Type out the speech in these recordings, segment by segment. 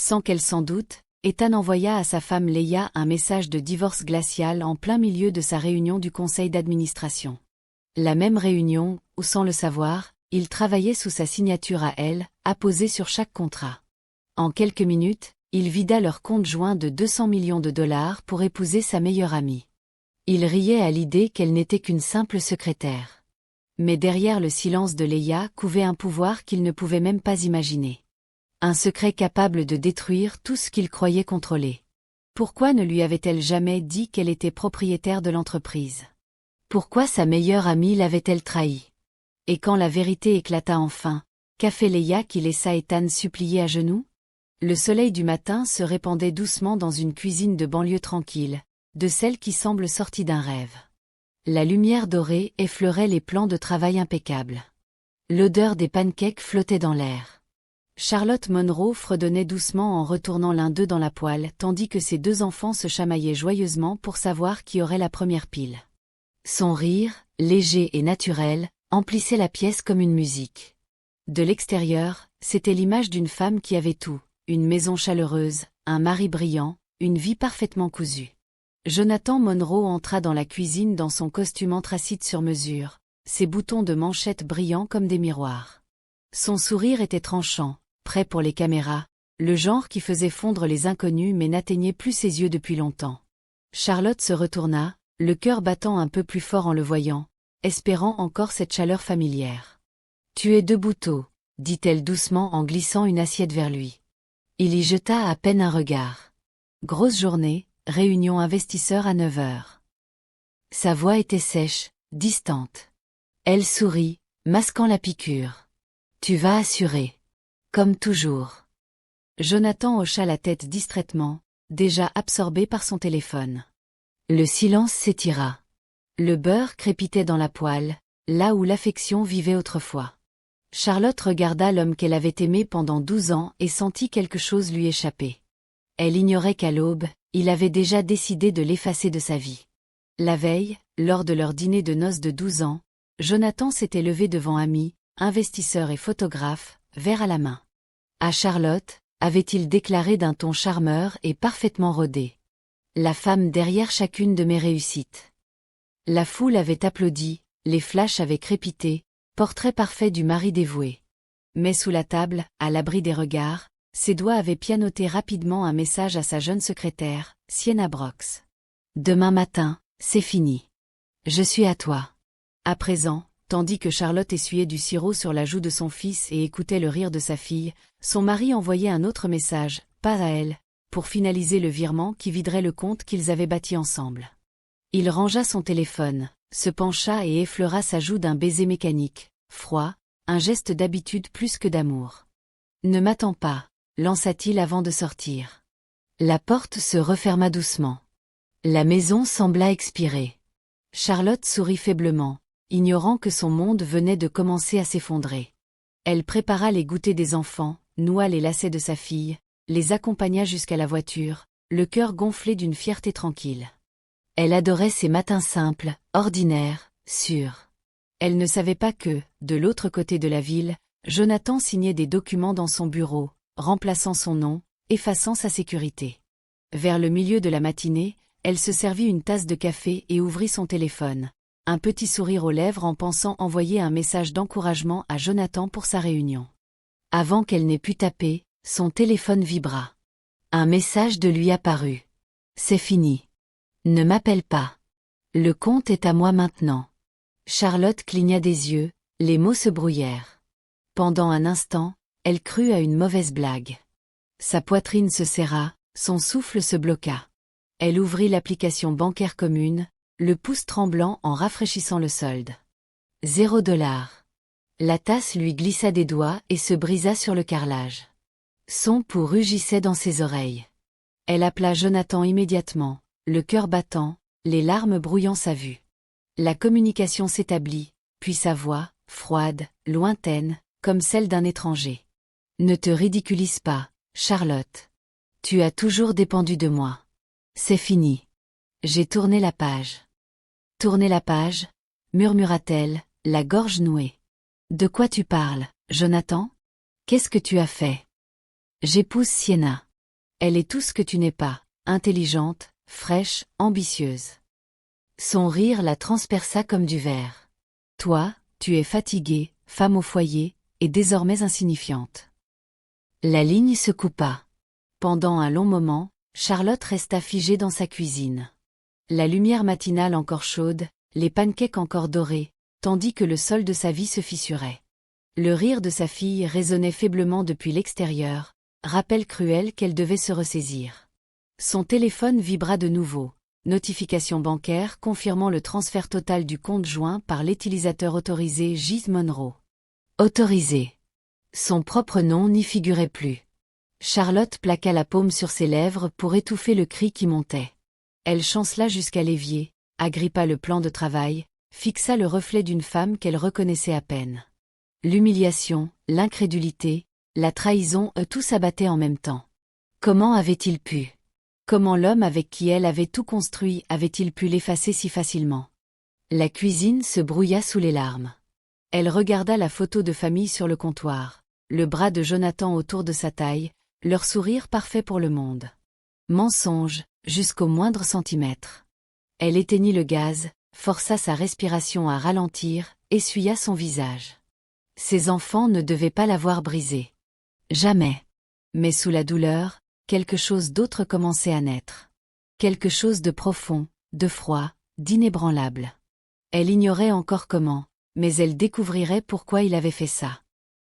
Sans qu'elle s'en doute, Ethan envoya à sa femme Leia un message de divorce glacial en plein milieu de sa réunion du conseil d'administration. La même réunion, où sans le savoir, il travaillait sous sa signature à elle, apposée sur chaque contrat. En quelques minutes, il vida leur compte joint de 200 millions de dollars pour épouser sa meilleure amie. Il riait à l'idée qu'elle n'était qu'une simple secrétaire. Mais derrière le silence de Leia couvait un pouvoir qu'il ne pouvait même pas imaginer. Un secret capable de détruire tout ce qu'il croyait contrôler. Pourquoi ne lui avait-elle jamais dit qu'elle était propriétaire de l'entreprise? Pourquoi sa meilleure amie l'avait-elle trahi? Et quand la vérité éclata enfin, qu'a fait Leia qui laissa Ethan supplier à genoux? Le soleil du matin se répandait doucement dans une cuisine de banlieue tranquille, de celle qui semble sortie d'un rêve. La lumière dorée effleurait les plans de travail impeccables. L'odeur des pancakes flottait dans l'air. Charlotte Monroe fredonnait doucement en retournant l'un d'eux dans la poêle, tandis que ses deux enfants se chamaillaient joyeusement pour savoir qui aurait la première pile. Son rire, léger et naturel, emplissait la pièce comme une musique. De l'extérieur, c'était l'image d'une femme qui avait tout, une maison chaleureuse, un mari brillant, une vie parfaitement cousue. Jonathan Monroe entra dans la cuisine dans son costume anthracite sur mesure, ses boutons de manchette brillants comme des miroirs. Son sourire était tranchant, prêt pour les caméras, le genre qui faisait fondre les inconnus mais n'atteignait plus ses yeux depuis longtemps. Charlotte se retourna, le cœur battant un peu plus fort en le voyant, espérant encore cette chaleur familière. « Tu es debout tôt, » dit-elle doucement en glissant une assiette vers lui. Il y jeta à peine un regard. Grosse journée, réunion investisseurs à 9 heures. Sa voix était sèche, distante. Elle sourit, masquant la piqûre. « Tu vas assurer. Comme toujours. » Jonathan hocha la tête distraitement, déjà absorbé par son téléphone. Le silence s'étira. Le beurre crépitait dans la poêle, là où l'affection vivait autrefois. Charlotte regarda l'homme qu'elle avait aimé pendant 12 ans et sentit quelque chose lui échapper. Elle ignorait qu'à l'aube, il avait déjà décidé de l'effacer de sa vie. La veille, lors de leur dîner de noces de 12 ans, Jonathan s'était levé devant amis, investisseurs et photographes, verre à la main. À Charlotte, avait-il déclaré d'un ton charmeur et parfaitement rodé. La femme derrière chacune de mes réussites. La foule avait applaudi, les flashs avaient crépité, portrait parfait du mari dévoué. Mais sous la table, à l'abri des regards, ses doigts avaient pianoté rapidement un message à sa jeune secrétaire, Sienna Brox. Demain matin, c'est fini. Je suis à toi. À présent, tandis que Charlotte essuyait du sirop sur la joue de son fils et écoutait le rire de sa fille, son mari envoyait un autre message, pas à elle, pour finaliser le virement qui viderait le compte qu'ils avaient bâti ensemble. Il rangea son téléphone, se pencha et effleura sa joue d'un baiser mécanique, froid, un geste d'habitude plus que d'amour. « Ne m'attends pas », lança-t-il avant de sortir. La porte se referma doucement. La maison sembla expirer. Charlotte sourit faiblement, ignorant que son monde venait de commencer à s'effondrer. Elle prépara les goûters des enfants, noua les lacets de sa fille, les accompagna jusqu'à la voiture, le cœur gonflé d'une fierté tranquille. Elle adorait ces matins simples, ordinaires, sûrs. Elle ne savait pas que, de l'autre côté de la ville, Jonathan signait des documents dans son bureau, remplaçant son nom, effaçant sa sécurité. Vers le milieu de la matinée, elle se servit une tasse de café et ouvrit son téléphone. Un petit sourire aux lèvres en pensant envoyer un message d'encouragement à Jonathan pour sa réunion. Avant qu'elle n'ait pu taper, son téléphone vibra. Un message de lui apparut. « C'est fini. Ne m'appelle pas. Le compte est à moi maintenant. » Charlotte cligna des yeux, les mots se brouillèrent. Pendant un instant, elle crut à une mauvaise blague. Sa poitrine se serra, son souffle se bloqua. Elle ouvrit l'application bancaire commune, le pouce tremblant en rafraîchissant le solde. $0. La tasse lui glissa des doigts et se brisa sur le carrelage. Son pouls rugissait dans ses oreilles. Elle appela Jonathan immédiatement, le cœur battant, les larmes brouillant sa vue. La communication s'établit, puis sa voix, froide, lointaine, comme celle d'un étranger. « Ne te ridiculise pas, Charlotte. Tu as toujours dépendu de moi. C'est fini. J'ai tourné la page. » « Tourner la page » murmura-t-elle, la gorge nouée. « De quoi tu parles, Jonathan ? Qu'est-ce que tu as fait ? » « J'épouse Sienna. Elle est tout ce que tu n'es pas, intelligente, fraîche, ambitieuse. Son rire la transperça comme du verre. Toi, tu es fatiguée, femme au foyer, et désormais insignifiante. La ligne se coupa. Pendant un long moment, Charlotte resta figée dans sa cuisine. La lumière matinale encore chaude, les pancakes encore dorés, tandis que le sol de sa vie se fissurait. Le rire de sa fille résonnait faiblement depuis l'extérieur, rappel cruel qu'elle devait se ressaisir. Son téléphone vibra de nouveau, notification bancaire confirmant le transfert total du compte joint par l'utilisateur autorisé J. Monroe. Autorisé. Son propre nom n'y figurait plus. Charlotte plaqua la paume sur ses lèvres pour étouffer le cri qui montait. Elle chancela jusqu'à l'évier, agrippa le plan de travail, fixa le reflet d'une femme qu'elle reconnaissait à peine. L'humiliation, l'incrédulité, la trahison, tout s'abattait en même temps. Comment avait-il pu? Comment l'homme avec qui elle avait tout construit avait-il pu l'effacer si facilement? La cuisine se brouilla sous les larmes. Elle regarda la photo de famille sur le comptoir, le bras de Jonathan autour de sa taille, leur sourire parfait pour le monde. Mensonge, jusqu'au moindre centimètre. Elle éteignit le gaz, força sa respiration à ralentir, essuya son visage. Ses enfants ne devaient pas l'avoir brisée. Jamais. Mais sous la douleur, quelque chose d'autre commençait à naître. Quelque chose de profond, de froid, d'inébranlable. Elle ignorait encore comment, mais elle découvrirait pourquoi il avait fait ça.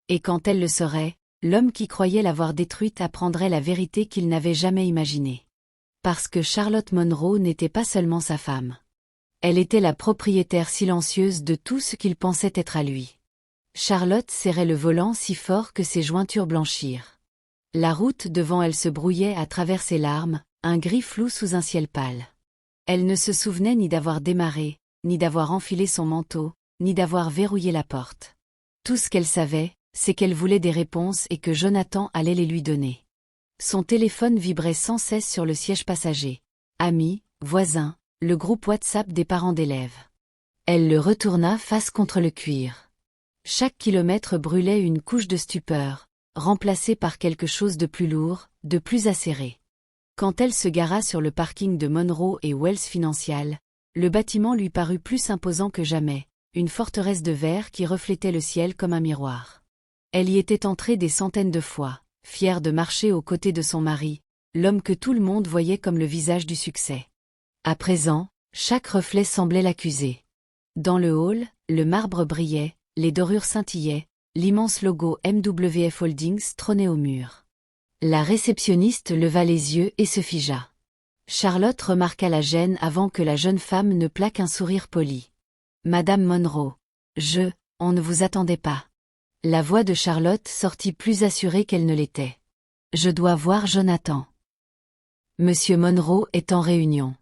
Et quand elle le saurait, l'homme qui croyait l'avoir détruite apprendrait la vérité qu'il n'avait jamais imaginée. Parce que Charlotte Monroe n'était pas seulement sa femme. Elle était la propriétaire silencieuse de tout ce qu'il pensait être à lui. Charlotte serrait le volant si fort que ses jointures blanchirent. La route devant elle se brouillait à travers ses larmes, un gris flou sous un ciel pâle. Elle ne se souvenait ni d'avoir démarré, ni d'avoir enfilé son manteau, ni d'avoir verrouillé la porte. Tout ce qu'elle savait, c'est qu'elle voulait des réponses et que Jonathan allait les lui donner. Son téléphone vibrait sans cesse sur le siège passager. Amis, voisins, le groupe WhatsApp des parents d'élèves. Elle le retourna face contre le cuir. Chaque kilomètre brûlait une couche de stupeur, remplacée par quelque chose de plus lourd, de plus acéré. Quand elle se gara sur le parking de Monroe et Wells Financial, le bâtiment lui parut plus imposant que jamais, une forteresse de verre qui reflétait le ciel comme un miroir. Elle y était entrée des centaines de fois, fière de marcher aux côtés de son mari, l'homme que tout le monde voyait comme le visage du succès. À présent, chaque reflet semblait l'accuser. Dans le hall, le marbre brillait, les dorures scintillaient, l'immense logo MWF Holdings trônait au mur. La réceptionniste leva les yeux et se figea. Charlotte remarqua la gêne avant que la jeune femme ne plaque un sourire poli. « Madame Monroe, on ne vous attendait pas. » La voix de Charlotte sortit plus assurée qu'elle ne l'était. « Je dois voir Jonathan. » Monsieur Monroe est en réunion.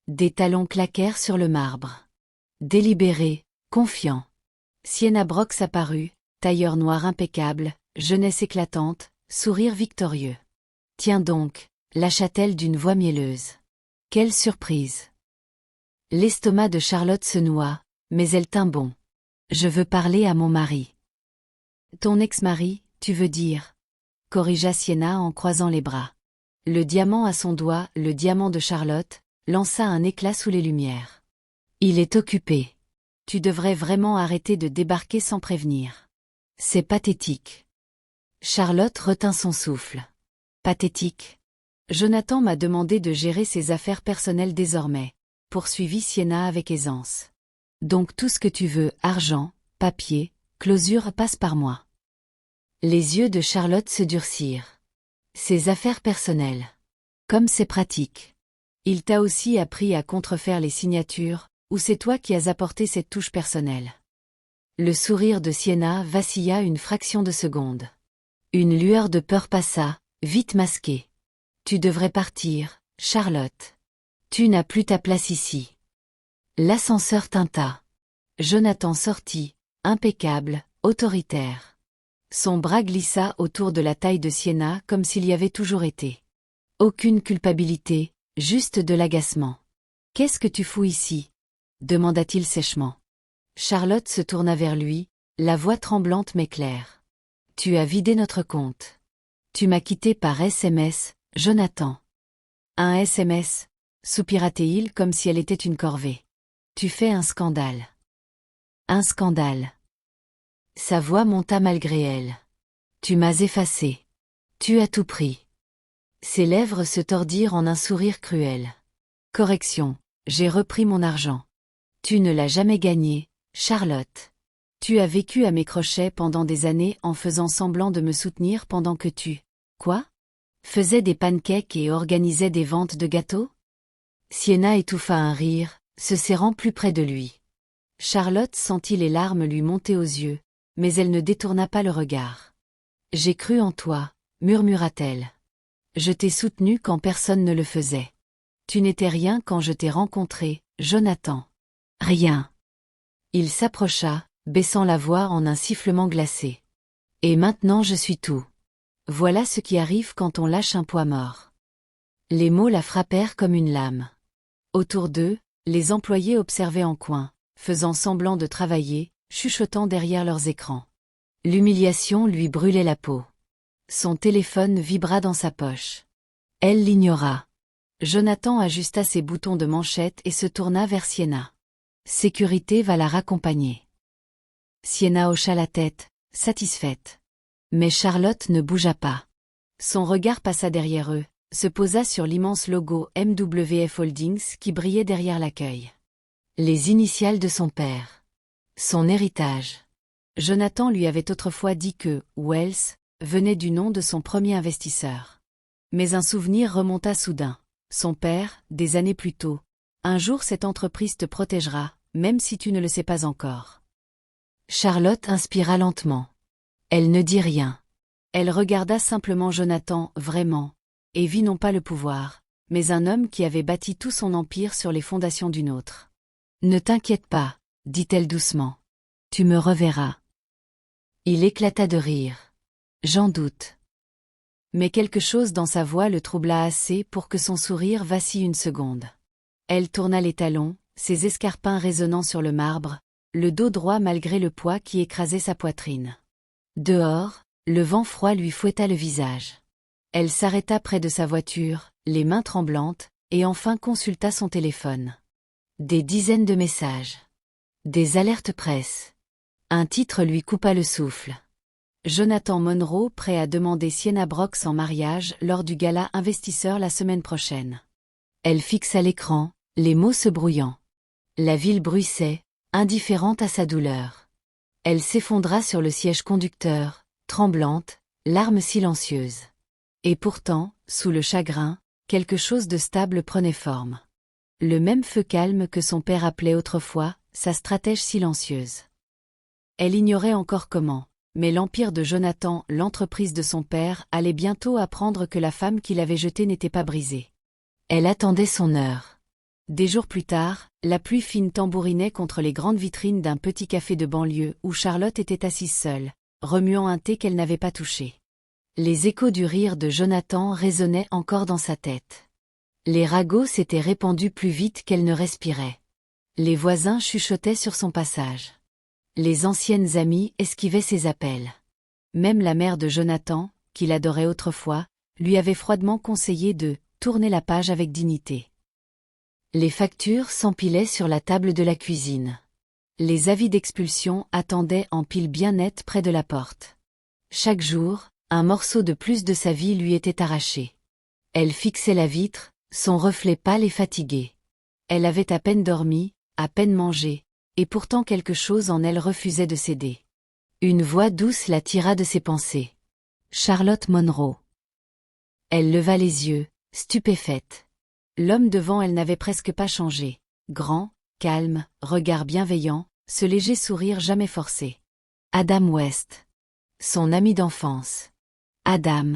Des talons claquèrent sur le marbre. Délibéré, confiant. Sienna Brox apparut, tailleur noir impeccable, jeunesse éclatante, sourire victorieux. « Tiens donc, lâcha-t-elle d'une voix mielleuse. Quelle surprise! » L'estomac de Charlotte se noua, mais elle tint bon. « Je veux parler à mon mari. »« Ton ex-mari, tu veux dire ?» corrigea Sienna en croisant les bras. Le diamant à son doigt, le diamant de Charlotte, lança un éclat sous les lumières. « Il est occupé. Tu devrais vraiment arrêter de débarquer sans prévenir. C'est pathétique. » Charlotte retint son souffle. « Pathétique. Jonathan m'a demandé de gérer ses affaires personnelles désormais, poursuivit Sienna avec aisance. Donc tout ce que tu veux, argent, papier, closure passe par moi. » Les yeux de Charlotte se durcirent. Ses affaires personnelles. Comme c'est pratique. Il t'a aussi appris à contrefaire les signatures, ou c'est toi qui as apporté cette touche personnelle? Le sourire de Sienna vacilla une fraction de seconde. Une lueur de peur passa, vite masquée. Tu devrais partir, Charlotte. Tu n'as plus ta place ici. L'ascenseur tinta. Jonathan sortit, impeccable, autoritaire. Son bras glissa autour de la taille de Sienna comme s'il y avait toujours été. Aucune culpabilité, juste de l'agacement. « Qu'est-ce que tu fous ici ?» demanda-t-il sèchement. Charlotte se tourna vers lui, la voix tremblante mais claire. « Tu as vidé notre compte. Tu m'as quitté par SMS, Jonathan. Un SMS, soupira-t-il comme si elle était une corvée. Tu fais un scandale. Un scandale. Sa voix monta malgré elle. Tu m'as effacé. Tu as tout pris. Ses lèvres se tordirent en un sourire cruel. Correction, j'ai repris mon argent. Tu ne l'as jamais gagné, Charlotte. Tu as vécu à mes crochets pendant des années en faisant semblant de me soutenir pendant que tu... Quoi? Faisais des pancakes et organisais des ventes de gâteaux? Sienna étouffa un rire, se serrant plus près de lui. Charlotte sentit les larmes lui monter aux yeux, mais elle ne détourna pas le regard. J'ai cru en toi, murmura-t-elle. Je t'ai soutenu quand personne ne le faisait. Tu n'étais rien quand je t'ai rencontré, Jonathan. Rien. Il s'approcha, baissant la voix en un sifflement glacé. Et maintenant je suis tout. Voilà ce qui arrive quand on lâche un poids mort. Les mots la frappèrent comme une lame. Autour d'eux, les employés observaient en coin, faisant semblant de travailler, chuchotant derrière leurs écrans. L'humiliation lui brûlait la peau. Son téléphone vibra dans sa poche. Elle l'ignora. Jonathan ajusta ses boutons de manchette et se tourna vers Sienna. Sécurité va la raccompagner. Sienna hocha la tête, satisfaite. Mais Charlotte ne bougea pas. Son regard passa derrière eux, se posa sur l'immense logo MWF Holdings qui brillait derrière l'accueil. Les initiales de son père. Son héritage. Jonathan lui avait autrefois dit que Wells venait du nom de son premier investisseur. Mais un souvenir remonta soudain. Son père, des années plus tôt. Un jour cette entreprise te protégera, même si tu ne le sais pas encore. Charlotte inspira lentement. Elle ne dit rien. Elle regarda simplement Jonathan, vraiment, et vit non pas le pouvoir, mais un homme qui avait bâti tout son empire sur les fondations d'une autre. Ne t'inquiète pas, dit-elle doucement. Tu me reverras. Il éclata de rire. J'en doute. Mais quelque chose dans sa voix le troubla assez pour que son sourire vacille une seconde. Elle tourna les talons, ses escarpins résonnant sur le marbre, le dos droit malgré le poids qui écrasait sa poitrine. Dehors, le vent froid lui fouetta le visage. Elle s'arrêta près de sa voiture, les mains tremblantes, et enfin consulta son téléphone. Des dizaines de messages. Des alertes presse. Un titre lui coupa le souffle. Jonathan Monroe prêt à demander Sienna Brox en mariage lors du gala investisseur la semaine prochaine. Elle fixa l'écran, les mots se brouillant. La ville bruissait, indifférente à sa douleur. Elle s'effondra sur le siège conducteur, tremblante, larmes silencieuses. Et pourtant, sous le chagrin, quelque chose de stable prenait forme. Le même feu calme que son père appelait autrefois, sa stratège silencieuse. Elle ignorait encore comment, mais l'empire de Jonathan, l'entreprise de son père, allait bientôt apprendre que la femme qu'il avait jetée n'était pas brisée. Elle attendait son heure. Des jours plus tard, la pluie fine tambourinait contre les grandes vitrines d'un petit café de banlieue où Charlotte était assise seule, remuant un thé qu'elle n'avait pas touché. Les échos du rire de Jonathan résonnaient encore dans sa tête. Les ragots s'étaient répandus plus vite qu'elle ne respirait. Les voisins chuchotaient sur son passage. Les anciennes amies esquivaient ses appels. Même la mère de Jonathan, qu'il adorait autrefois, lui avait froidement conseillé de tourner la page avec dignité. Les factures s'empilaient sur la table de la cuisine. Les avis d'expulsion attendaient en piles bien nettes près de la porte. Chaque jour, un morceau de plus de sa vie lui était arraché. Elle fixait la vitre, son reflet pâle et fatigué. Elle avait à peine dormi, à peine mangé, et pourtant quelque chose en elle refusait de céder. Une voix douce la tira de ses pensées. Charlotte Monroe. Elle leva les yeux, stupéfaite. L'homme devant elle n'avait presque pas changé. Grand, calme, regard bienveillant, ce léger sourire jamais forcé. Adam West. Son ami d'enfance. Adam.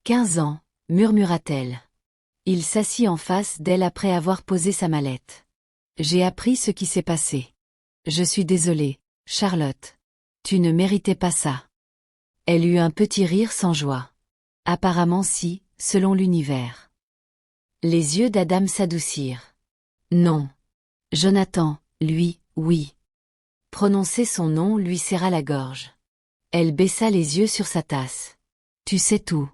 15 ans, murmura-t-elle. Il s'assit en face d'elle après avoir posé sa mallette. J'ai appris ce qui s'est passé. Je suis désolée, Charlotte. Tu ne méritais pas ça. Elle eut un petit rire sans joie. Apparemment si, selon l'univers. Les yeux d'Adam s'adoucirent. Non. Jonathan, lui, oui. Prononcer son nom lui serra la gorge. Elle baissa les yeux sur sa tasse. Tu sais tout.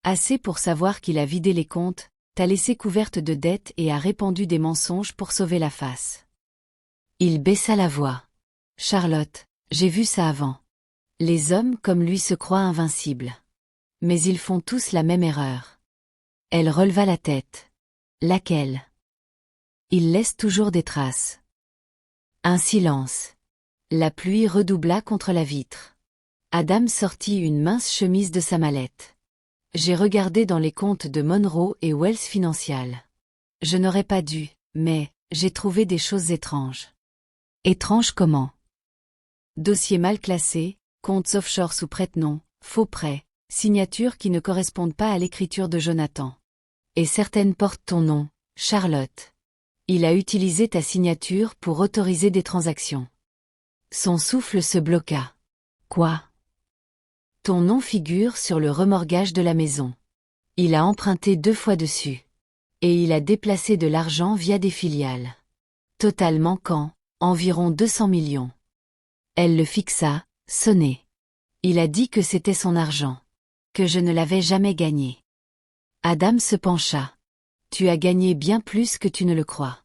Assez pour savoir qu'il a vidé les comptes, t'a laissé couverte de dettes et a répandu des mensonges pour sauver la face. Il baissa la voix. Charlotte, j'ai vu ça avant. Les hommes comme lui se croient invincibles. Mais ils font tous la même erreur. Elle releva la tête. Laquelle? Il laisse toujours des traces. Un silence. La pluie redoubla contre la vitre. Adam sortit une mince chemise de sa mallette. J'ai regardé dans les comptes de Monroe et Wells Financial. Je n'aurais pas dû, mais j'ai trouvé des choses étranges. Étranges comment? Dossiers mal classés, comptes offshore sous prête-nom, faux prêts, signatures qui ne correspondent pas à l'écriture de Jonathan. Et certaines portent ton nom, Charlotte. Il a utilisé ta signature pour autoriser des transactions. Son souffle se bloqua. Quoi? Ton nom figure sur le remorquage de la maison. Il a emprunté 2 fois dessus. Et il a déplacé de l'argent via des filiales. Total manquant, environ 200 millions. Elle le fixa, sonnée. Il a dit que c'était son argent. Que je ne l'avais jamais gagné. Adam se pencha. Tu as gagné bien plus que tu ne le crois.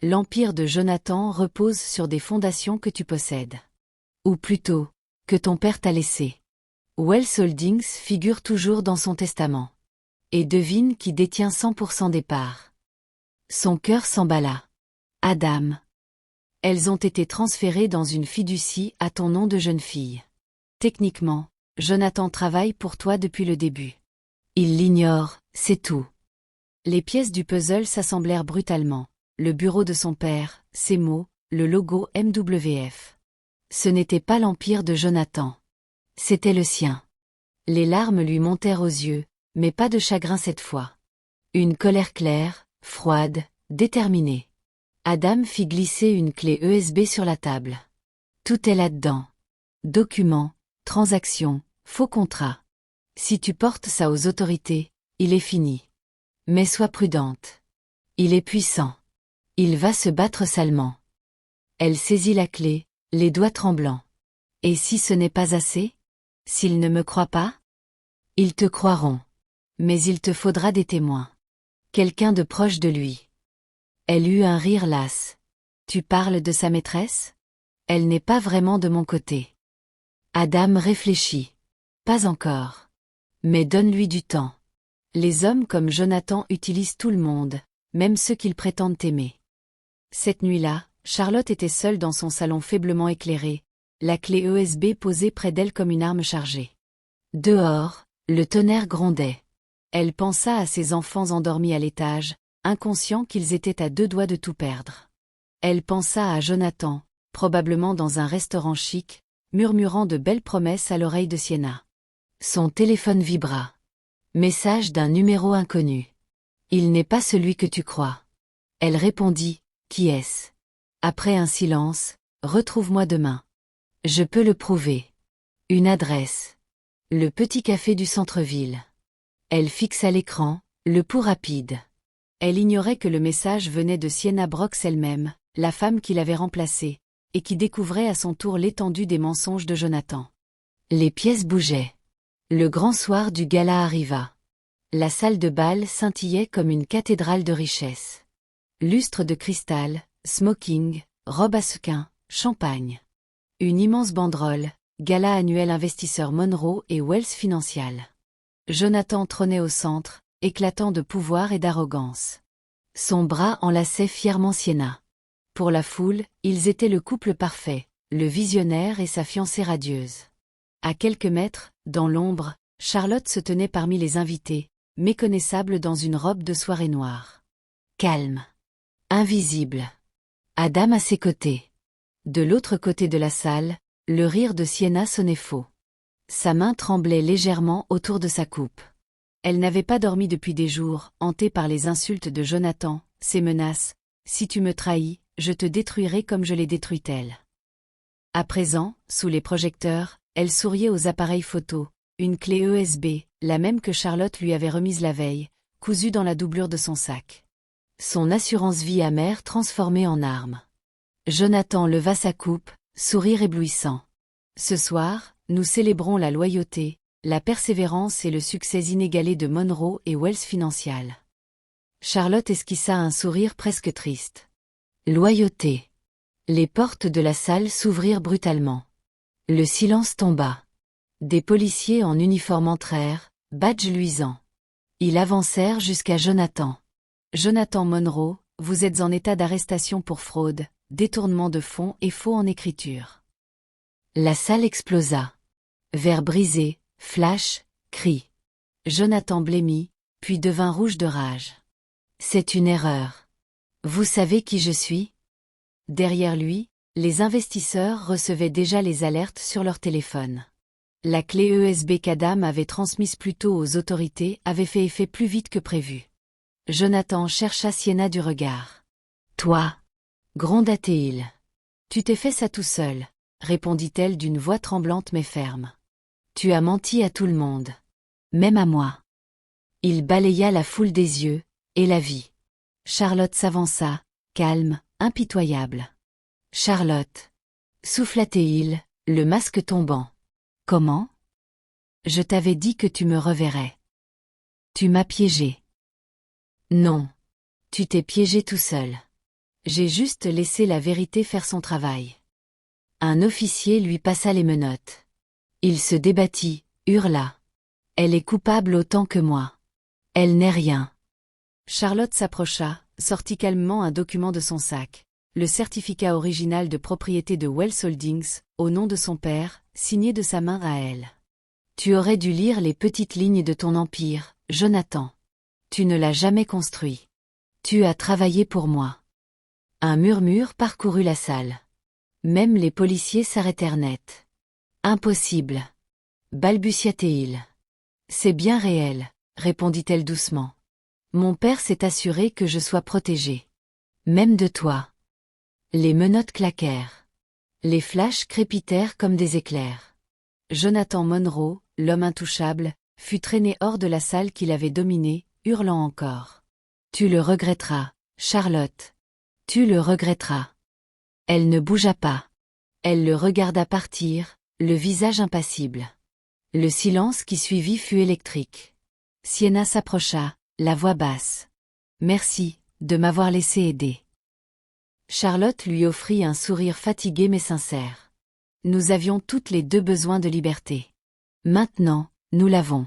L'empire de Jonathan repose sur des fondations que tu possèdes. Ou plutôt, que ton père t'a laissées. Wells Holdings figure toujours dans son testament. Et devine qui détient 100% des parts. Son cœur s'emballa. Adam. Elles ont été transférées dans une fiducie à ton nom de jeune fille. Techniquement, Jonathan travaille pour toi depuis le début. Il l'ignore, c'est tout. Les pièces du puzzle s'assemblèrent brutalement. Le bureau de son père, ses mots, le logo MWF. Ce n'était pas l'empire de Jonathan. C'était le sien. Les larmes lui montèrent aux yeux, mais pas de chagrin cette fois. Une colère claire, froide, déterminée. Adam fit glisser une clé USB sur la table. Tout est là-dedans. Documents, transactions, faux contrats. Si tu portes ça aux autorités, il est fini. Mais sois prudente. Il est puissant. Il va se battre salement. Elle saisit la clé, les doigts tremblants. Et si ce n'est pas assez? S'ils ne me croient pas? Ils te croiront. Mais il te faudra des témoins. Quelqu'un de proche de lui. Elle eut un rire las. Tu parles de sa maîtresse? Elle n'est pas vraiment de mon côté. Adam réfléchit. Pas encore. Mais donne-lui du temps. Les hommes comme Jonathan utilisent tout le monde, même ceux qu'ils prétendent aimer. Cette nuit-là, Charlotte était seule dans son salon faiblement éclairé, la clé USB posée près d'elle comme une arme chargée. Dehors, le tonnerre grondait. Elle pensa à ses enfants endormis à l'étage, inconscients qu'ils étaient à 2 doigts de tout perdre. Elle pensa à Jonathan, probablement dans un restaurant chic, murmurant de belles promesses à l'oreille de Sienna. Son téléphone vibra. Message d'un numéro inconnu. Il n'est pas celui que tu crois. Elle répondit, qui est-ce? Après un silence, retrouve-moi demain. Je peux le prouver. Une adresse. Le petit café du centre-ville. Elle fixa l'écran, le pouls rapide. Elle ignorait que le message venait de Sienna Brox elle-même, la femme qui l'avait remplacée, et qui découvrait à son tour l'étendue des mensonges de Jonathan. Les pièces bougeaient. Le grand soir du gala arriva. La salle de bal scintillait comme une cathédrale de richesse. Lustre de cristal, smoking, robe à sequins, champagne. Une immense banderole, gala annuel investisseur Monroe et Wells Financial. Jonathan trônait au centre, éclatant de pouvoir et d'arrogance. Son bras enlaçait fièrement Sienna. Pour la foule, ils étaient le couple parfait, le visionnaire et sa fiancée radieuse. À quelques mètres, dans l'ombre, Charlotte se tenait parmi les invités, méconnaissable dans une robe de soirée noire. Calme. Invisible. Adam à ses côtés. De l'autre côté de la salle, le rire de Sienna sonnait faux. Sa main tremblait légèrement autour de sa coupe. Elle n'avait pas dormi depuis des jours, hantée par les insultes de Jonathan, ses menaces. Si tu me trahis, je te détruirai comme je l'ai détruite elle. À présent, sous les projecteurs, elle souriait aux appareils photo, une clé USB, la même que Charlotte lui avait remise la veille, cousue dans la doublure de son sac. Son assurance vie amère transformée en arme. Jonathan leva sa coupe, sourire éblouissant. Ce soir, nous célébrons la loyauté, la persévérance et le succès inégalé de Monroe et Wells Financial. Charlotte esquissa un sourire presque triste. Loyauté. Les portes de la salle s'ouvrirent brutalement. Le silence tomba. Des policiers en uniforme entrèrent, badge luisant. Ils avancèrent jusqu'à Jonathan. Jonathan Monroe, vous êtes en état d'arrestation pour fraude, détournement de fonds et faux en écriture. La salle explosa. Verre brisé, flash, cris. Jonathan blêmit, puis devint rouge de rage. C'est une erreur. Vous savez qui je suis? Derrière lui, les investisseurs recevaient déjà les alertes sur leur téléphone. La clé USB qu'Adam avait transmise plus tôt aux autorités avait fait effet plus vite que prévu. Jonathan chercha Sienna du regard. Toi, gronda-t-il. Tu t'es fait ça tout seul, répondit-elle d'une voix tremblante mais ferme. Tu as menti à tout le monde. Même à moi. Il balaya la foule des yeux, et la vit. Charlotte s'avança, calme, impitoyable. Charlotte. Souffla-t-il, le masque tombant. Comment? Je t'avais dit que tu me reverrais. Tu m'as piégé. Non. Tu t'es piégé tout seul. J'ai juste laissé la vérité faire son travail. Un officier lui passa les menottes. Il se débattit, hurla. Elle est coupable autant que moi. Elle n'est rien. Charlotte s'approcha, sortit calmement un document de son sac. Le certificat original de propriété de Wells Holdings, au nom de son père, signé de sa main à elle. Tu aurais dû lire les petites lignes de ton empire, Jonathan. Tu ne l'as jamais construit. Tu as travaillé pour moi. Un murmure parcourut la salle. Même les policiers s'arrêtèrent net. Impossible. Balbutia-t-il. C'est bien réel, répondit-elle doucement. Mon père s'est assuré que je sois protégée. Même de toi. Les menottes claquèrent. Les flashs crépitèrent comme des éclairs. Jonathan Monroe, l'homme intouchable, fut traîné hors de la salle qu'il avait dominée, hurlant encore. Tu le regretteras, Charlotte. Tu le regretteras. Elle ne bougea pas. Elle le regarda partir, le visage impassible. Le silence qui suivit fut électrique. Sienna s'approcha, la voix basse. Merci, de m'avoir laissé aider. Charlotte lui offrit un sourire fatigué mais sincère. Nous avions toutes les deux besoin de liberté. Maintenant, nous l'avons.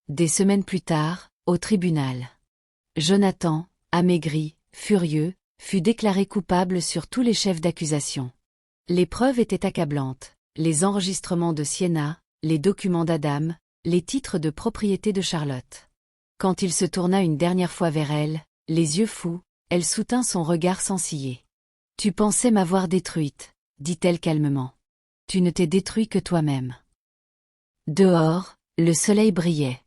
Des semaines plus tard, au tribunal. Jonathan, amaigri, furieux, fut déclaré coupable sur tous les chefs d'accusation. Les preuves étaient accablantes, les enregistrements de Sienna, les documents d'Adam, les titres de propriété de Charlotte. Quand il se tourna une dernière fois vers elle, les yeux fous, elle soutint son regard sans ciller. « Tu pensais m'avoir détruite, » dit-elle calmement. « Tu ne t'es détruit que toi-même. » Dehors, le soleil brillait.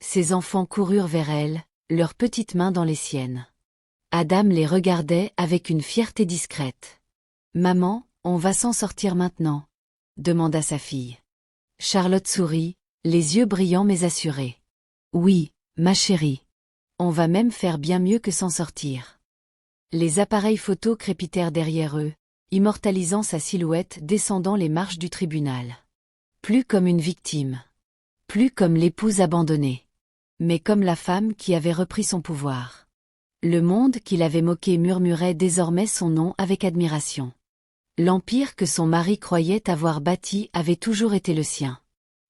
Ses enfants coururent vers elle, leurs petites mains dans les siennes. Adam les regardait avec une fierté discrète. « Maman, on va s'en sortir maintenant ?» demanda sa fille. Charlotte sourit, les yeux brillants mais assurés. « Oui, ma chérie. On va même faire bien mieux que s'en sortir. » Les appareils photos crépitèrent derrière eux, immortalisant sa silhouette descendant les marches du tribunal. Plus comme une victime. Plus comme l'épouse abandonnée. Mais comme la femme qui avait repris son pouvoir. Le monde qui l'avait moquée murmurait désormais son nom avec admiration. L'empire que son mari croyait avoir bâti avait toujours été le sien.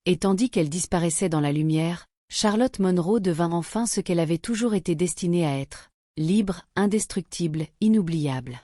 Et tandis qu'elle disparaissait dans la lumière, Charlotte Monroe devint enfin ce qu'elle avait toujours été destinée à être. Libre, indestructible, inoubliable.